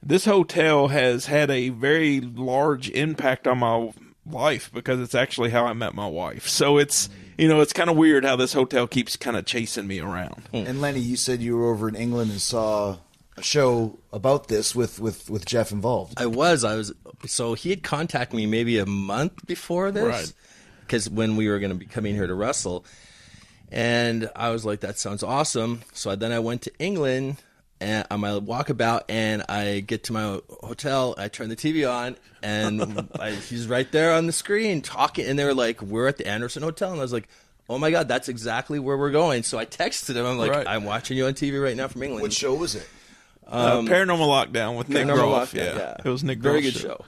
this hotel has had a very large impact on my life because it's actually how I met my wife. So it's, it's kind of weird how this hotel keeps kind of chasing me around. And Lenny, you said you were over in England and saw a show about this with Jeff involved. I was. So he had contacted me maybe a month before this. Right. Because when we were going to be coming here to wrestle. And I was like, that sounds awesome. So then I went to England and on my walkabout, and I get to my hotel. I turn the TV on, and he's right there on the screen talking. And they were like, we're at the Anderson Hotel. And I was like, oh, my God, that's exactly where we're going. So I texted him. I'm like, right. I'm watching you on TV right now from England. What show was it? Paranormal Lockdown with Nick Groff. Yeah. It was Nick Groff's Very good show.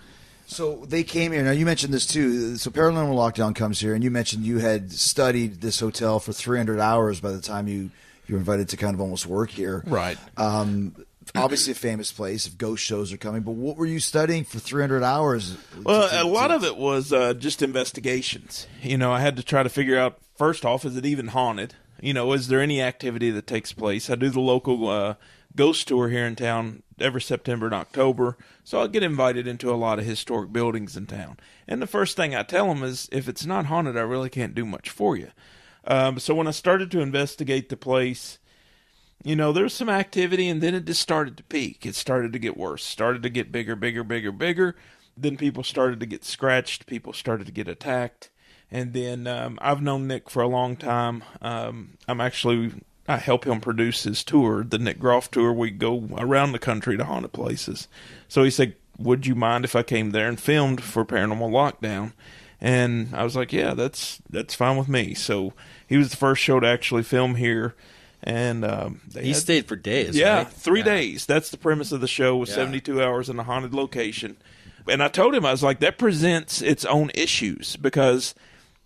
So they came here. Now, you mentioned this, too. So Paranormal Lockdown comes here, and you mentioned you had studied this hotel for 300 hours by the time you were invited to kind of almost work here. Right. Obviously a famous place if ghost shows are coming, but what were you studying for 300 hours? Well, a lot of it was just investigations. I had to try to figure out, first off, is it even haunted? Is there any activity that takes place? I do the local ghost tour here in town every September and October, so I'll get invited into a lot of historic buildings in town. And the first thing I tell them is, if it's not haunted, I really can't do much for you. So when I started to investigate the place, there was some activity, and then it just started to peak. It started to get worse, started to get bigger. Then people started to get scratched. People started to get attacked. And then I've known Nick for a long time. I help him produce his tour, the Nick Groff tour. We go around the country to haunted places. So he said, would you mind if I came there and filmed for Paranormal Lockdown? And I was like, yeah, that's fine with me. So he was the first show to actually film here. And he stayed for days, yeah, right? 3 days. That's the premise of the show, was 72 hours in a haunted location. And I told him, I was like, that presents its own issues because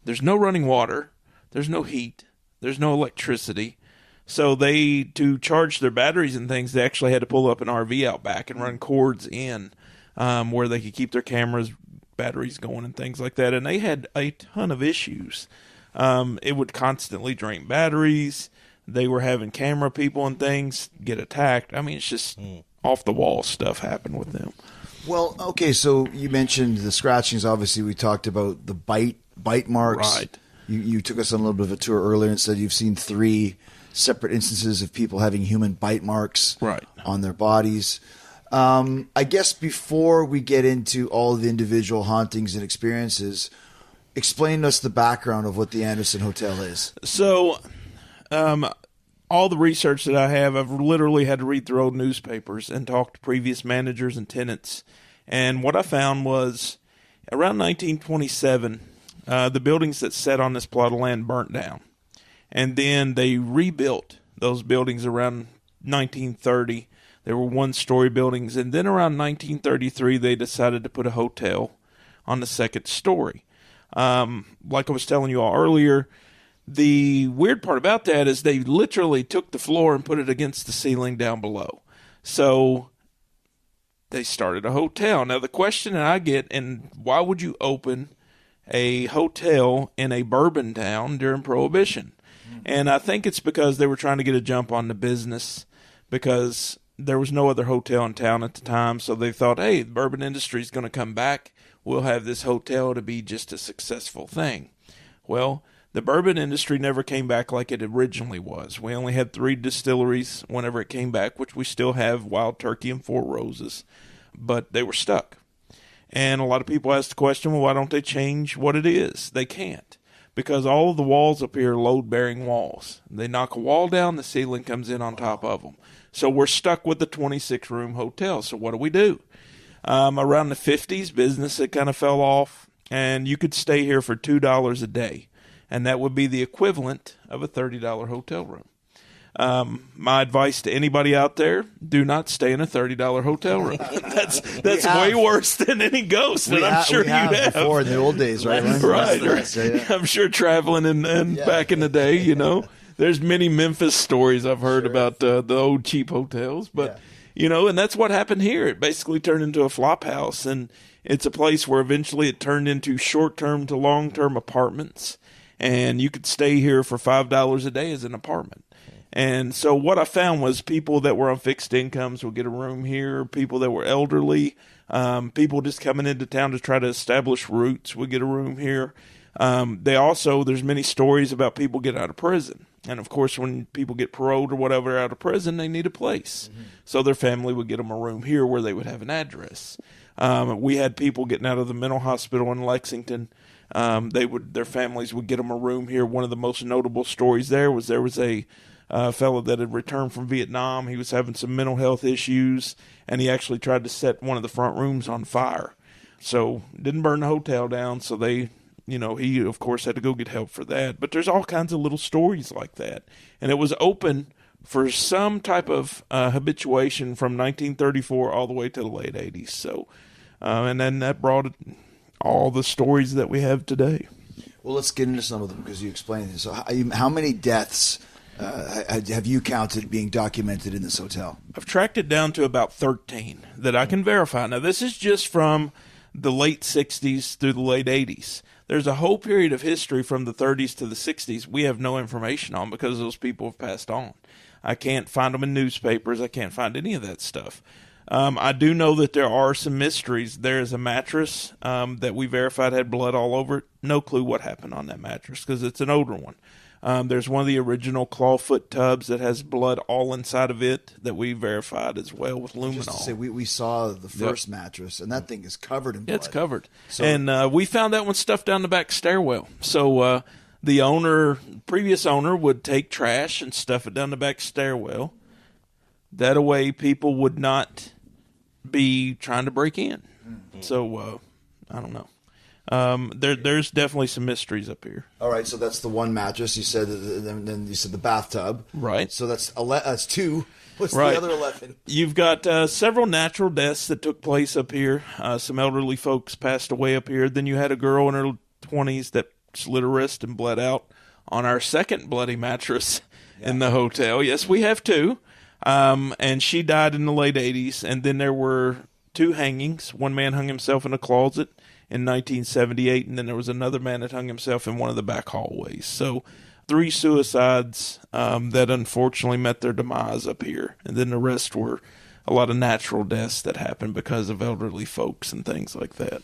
there's no running water, there's no heat, there's no electricity. So to charge their batteries and things, they actually had to pull up an RV out back and run cords in where they could keep their cameras, batteries going and things like that. And they had a ton of issues. It would constantly drain batteries. They were having camera people and things get attacked. I mean, it's just off-the-wall stuff happened with them. Well, okay, so you mentioned the scratchings. Obviously, we talked about the bite marks. Right. You took us on a little bit of a tour earlier and said you've seen 3 separate instances of people having human bite marks on their bodies. I guess before we get into all the individual hauntings and experiences, explain to us the background of what the Anderson Hotel is. So, all the research that I have, I've literally had to read through old newspapers and talk to previous managers and tenants. And what I found was around 1927, the buildings that sat on this plot of land burnt down. And then they rebuilt those buildings around 1930. They were one-story buildings. And then around 1933, they decided to put a hotel on the second story. Like I was telling you all earlier, the weird part about that is they literally took the floor and put it against the ceiling down below. So they started a hotel. Now, the question that I get, and why would you open a hotel in a bourbon town during Prohibition? And I think it's because they were trying to get a jump on the business because there was no other hotel in town at the time. So they thought, hey, the bourbon industry is going to come back. We'll have this hotel to be just a successful thing. Well, the bourbon industry never came back like it originally was. We only had 3 distilleries whenever it came back, which we still have, Wild Turkey and Four Roses. But they were stuck. And a lot of people ask the question, well, why don't they change what it is? They can't. Because all of the walls up here are load-bearing walls. They knock a wall down, the ceiling comes in on top of them. So we're stuck with the 26-room hotel. So what do? Around the 50s, business had kind of fell off, and you could stay here for $2 a day. And that would be the equivalent of a $30 hotel room. My advice to anybody out there, do not stay in a $30 hotel room. That's way worse than any ghost, and I'm sure you have. Before in the old days, right? Right. Yeah. I'm sure traveling and back in the day, there's many Memphis stories I've heard about the old cheap hotels. But, and that's what happened here. It basically turned into a flop house, and it's a place where eventually it turned into short-term to long-term apartments. And you could stay here for $5 a day as an apartment. And so what I found was people that were on fixed incomes would get a room here. People that were elderly, people just coming into town to try to establish roots would get a room here. There's many stories about people getting out of prison. And of course, when people get paroled or whatever out of prison, they need a place. Mm-hmm. So their family would get them a room here where they would have an address. We had people getting out of the mental hospital in Lexington. Their families would get them a room here. One of the most notable stories there was a fellow that had returned from Vietnam. He was having some mental health issues, and he actually tried to set one of the front rooms on fire. So didn't burn the hotel down, so he, of course, had to go get help for that. But there's all kinds of little stories like that. And it was open for some type of habituation from 1934 all the way to the late 80s. So, and then that brought all the stories that we have today. Well, let's get into some of them because you explained it. So how many deaths have you counted being documented in this hotel? I've tracked it down to about 13 that I can verify. Now, this is just from the late 60s through the late 80s. There's a whole period of history from the 30s to the 60s we have no information on because those people have passed on. I can't find them in newspapers. I can't find any of that stuff. I do know that there are some mysteries. There is a mattress that we verified had blood all over it. No clue what happened on that mattress because it's an older one. There's one of the original clawfoot tubs that has blood all inside of it that we verified as well with luminol. Just to say, we saw the first mattress, and that thing is covered in blood. It's covered. So, and we found that one stuffed down the back stairwell. So the previous owner would take trash and stuff it down the back stairwell. That way people would not be trying to break in. Mm-hmm. So I don't know. There's definitely some mysteries up here. All right, so that's the one mattress. You said, then you said the bathtub. Right. So that's 2. What's right. the other 11? You've got several natural deaths that took place up here. Some elderly folks passed away up here. Then you had a girl in her 20s that slit her wrist and bled out on our second bloody mattress in the hotel. Yes, we have 2. And she died in the late 80s. And then there were 2 hangings. One man hung himself in a closet in 1978, and then there was another man that hung himself in one of the back hallways. So 3 suicides that unfortunately met their demise up here. And then the rest were a lot of natural deaths that happened because of elderly folks and things like that.